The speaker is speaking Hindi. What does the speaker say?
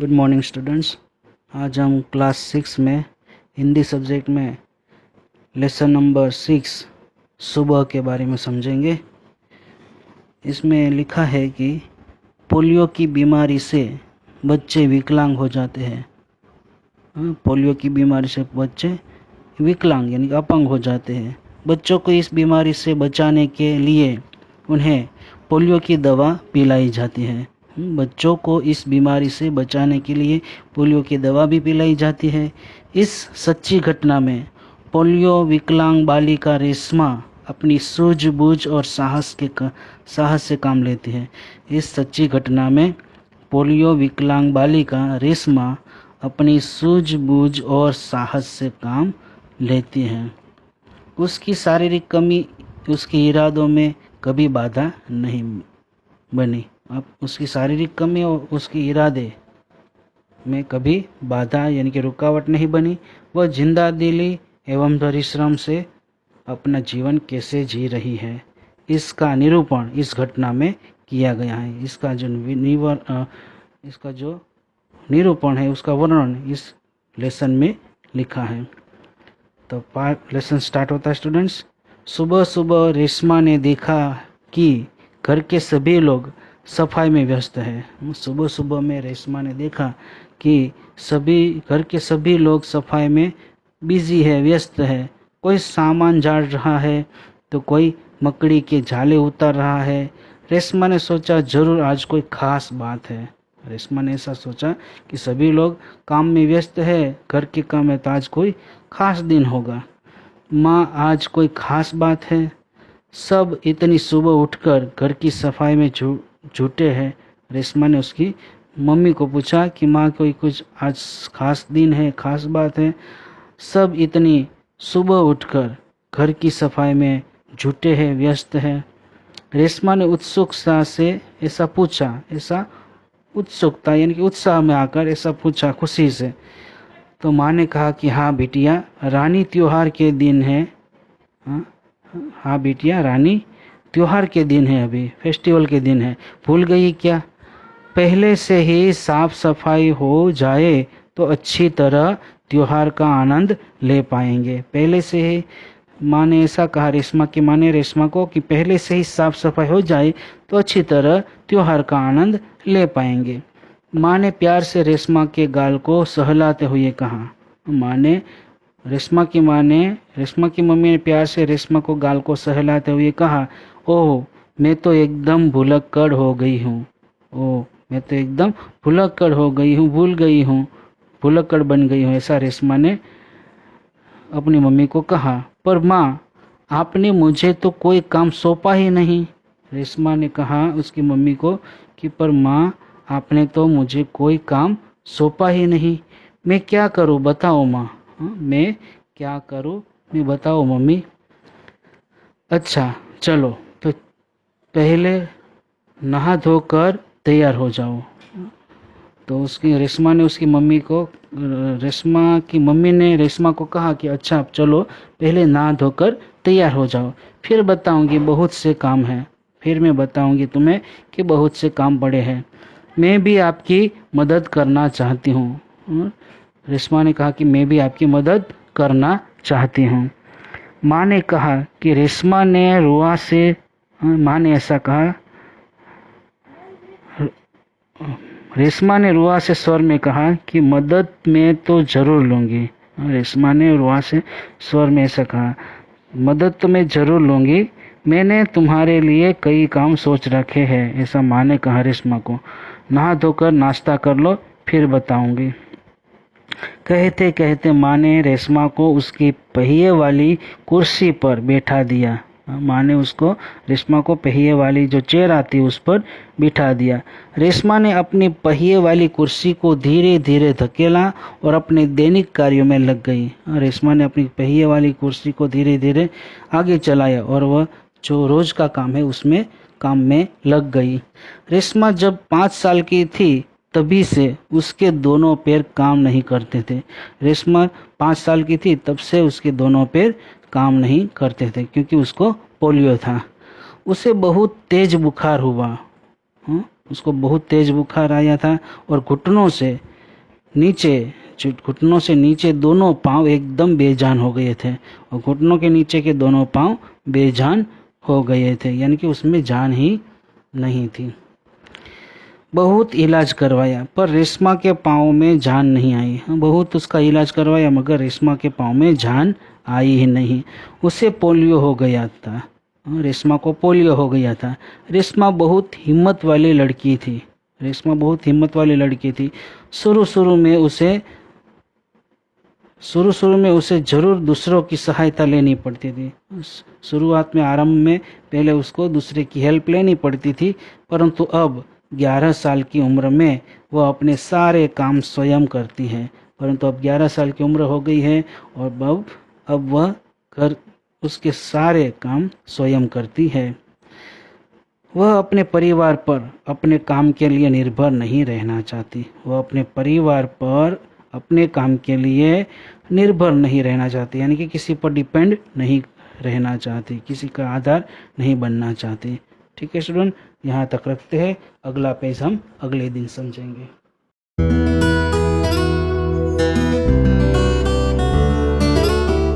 Good morning students. आज हम क्लास 6 में हिंदी सब्जेक्ट में लेसन नंबर 6 सुबह के बारे में समझेंगे। इसमें लिखा है कि पोलियो की बीमारी से बच्चे विकलांग हो जाते हैं। पोलियो की बीमारी से बच्चे विकलांग यानी अपंग हो जाते हैं। बच्चों को इस बीमारी से बचाने के लिए उन्हें पोलियो की दवा पिलाई जाती है। बच्चों को इस बीमारी से बचाने के लिए पोलियो की दवा भी पिलाई जाती है। इस सच्ची घटना में पोलियो विकलांग बालिका रेशमा अपनी सूझबूझ और साहस से काम लेती है। इस सच्ची घटना में पोलियो विकलांग बालिका रेशमा अपनी सूझबूझ और साहस से काम लेती है। उसकी शारीरिक कमी उसके इरादों में कभी बाधा नहीं बनी। अब उसकी शारीरिक कमी और उसके इरादे में कभी बाधा यानी कि रुकावट नहीं बनी। वह जिंदा दिली एवं परिश्रम से अपना जीवन कैसे जी रही है, इसका निरूपण इस घटना में किया गया है। इसका जो निरूपण है, उसका वर्णन इस लेसन में लिखा है। तो लेसन स्टार्ट होता है स्टूडेंट्स। सुबह सुबह रेशमा ने देखा कि घर के सभी लोग सफाई में व्यस्त है। सुबह सुबह में रेशमा ने देखा कि घर के सभी लोग सफाई में बिजी है, व्यस्त है। कोई सामान झाड़ रहा है तो कोई मकड़ी के झाले उतार रहा है। रेशमा ने सोचा जरूर आज कोई खास बात है। रेशमा ने ऐसा सोचा कि सभी लोग काम में व्यस्त है, घर के काम में, तो आज कोई खास दिन होगा। माँ, आज कोई खास बात है? सब इतनी सुबह उठकर घर की सफाई में जुटे हैं। रेशमा ने उसकी मम्मी को पूछा कि माँ, कोई कुछ आज खास दिन है, खास बात है? सब इतनी सुबह उठकर घर की सफाई में जुटे हैं, व्यस्त हैं। रेशमा ने उत्सुकता से ऐसा पूछा, ऐसा उत्सुकता यानी कि उत्साह में आकर ऐसा पूछा खुशी से। तो माँ ने कहा कि हाँ बिटिया, रानी त्योहार के दिन है। हाँ बिटिया, रानी त्योहार के दिन है, अभी फेस्टिवल के दिन है, भूल गई क्या? पहले से ही साफ सफाई हो जाए तो अच्छी तरह त्योहार का आनंद ले पाएंगे। पहले से ही माँ ने ऐसा कहा, रेशमा की माँ ने रेशमा को, कि पहले से ही साफ सफाई हो जाए तो अच्छी तरह त्योहार का आनंद ले पाएंगे। माँ ने प्यार से रेशमा के गाल को सहलाते हुए कहा। रेशमा की मम्मी ने प्यार से रेशमा को गाल को सहलाते हुए कहा, ओह मैं तो एकदम भुलक्कड़ हो गई हूँ। ओह मैं तो एकदम भुलक्कड़ हो गई हूँ, भूल गई हूँ, भुलक्कड़ बन गई हूँ, ऐसा रेशमा ने अपनी मम्मी को कहा। पर माँ, आपने मुझे तो कोई काम सौंपा ही नहीं। रेशमा ने कहा उसकी मम्मी को कि पर माँ, आपने तो मुझे कोई काम सौंपा ही नहीं। मैं क्या करूँ बताओ माँ? मैं क्या करूँ, मैं बताओ मम्मी? अच्छा चलो, तो पहले नहा धोकर तैयार हो जाओ। तो उसकी रेशमा ने उसकी मम्मी को, रेशमा की मम्मी ने रेशमा को कहा कि अच्छा चलो पहले नहा धोकर तैयार हो जाओ, फिर बताऊंगी बहुत से काम हैं, फिर मैं बताऊंगी तुम्हें कि बहुत से काम पड़े हैं। मैं भी आपकी मदद करना चाहती हूँ। रेशमा ने कहा कि मैं भी आपकी मदद करना चाहती हूँ। माँ ने कहा कि रेशमा ने रुआ से स्वर में कहा कि मदद मैं तो जरूर लूँगी। रेशमा ने रुआ से स्वर में ऐसा कहा, मदद तो मैं जरूर लूँगी, मैंने तुम्हारे लिए कई काम सोच रखे हैं, ऐसा माँ ने कहा रेशमा को। नहा धोकर नाश्ता कर लो, फिर बताऊंगी। कहते कहते माँ ने रेशमा को उसकी पहिए वाली कुर्सी पर बैठा दिया। माँ ने उसको, रेशमा को पहिए वाली जो चेयर आती उस पर बिठा दिया। रेशमा ने अपनी पहिए वाली कुर्सी को धीरे धीरे धकेला और अपने दैनिक कार्यों में लग गई। रेशमा ने अपनी पहिए वाली कुर्सी को धीरे धीरे आगे चलाया और वह जो रोज का काम है उसमें काम में लग गई। रेशमा जब 5 साल की थी तभी से उसके दोनों पैर काम नहीं करते थे। रेशमा 5 साल की थी तब से उसके दोनों पैर काम नहीं करते थे क्योंकि उसको पोलियो था। उसे बहुत तेज बुखार हुआ। उसको बहुत तेज बुखार आया था और घुटनों से नीचे, घुटनों से नीचे दोनों पांव एकदम बेजान हो गए थे, और घुटनों के नीचे के दोनों पांव बेजान हो गए थे, यानी कि उसमें जान ही नहीं थी। बहुत इलाज करवाया पर रेशमा के पाँव में जान नहीं आई। बहुत उसका इलाज करवाया मगर रेशमा के पाँव में जान आई ही नहीं। उसे पोलियो हो गया था। रेशमा को पोलियो हो गया था। रेशमा बहुत हिम्मत वाली लड़की थी। रेशमा बहुत हिम्मत वाली लड़की थी। शुरू शुरू में उसे जरूर दूसरों की सहायता लेनी पड़ती थी। शुरुआत में, आरंभ में पहले उसको दूसरे की हेल्प लेनी पड़ती थी, परंतु अब 11 साल की उम्र में वह अपने सारे काम स्वयं करती है। परंतु अब 11 साल की उम्र हो गई है और अब वह उसके सारे काम स्वयं करती है। वह अपने परिवार पर अपने काम के लिए निर्भर नहीं रहना चाहती। वह अपने परिवार पर अपने काम के लिए निर्भर नहीं रहना चाहती, यानी कि किसी पर डिपेंड नहीं रहना चाहती, किसी का आधार नहीं बनना चाहती। ठीक है स्टूडेंट, यहाँ तक रखते हैं। अगला पेज हम अगले दिन समझेंगे।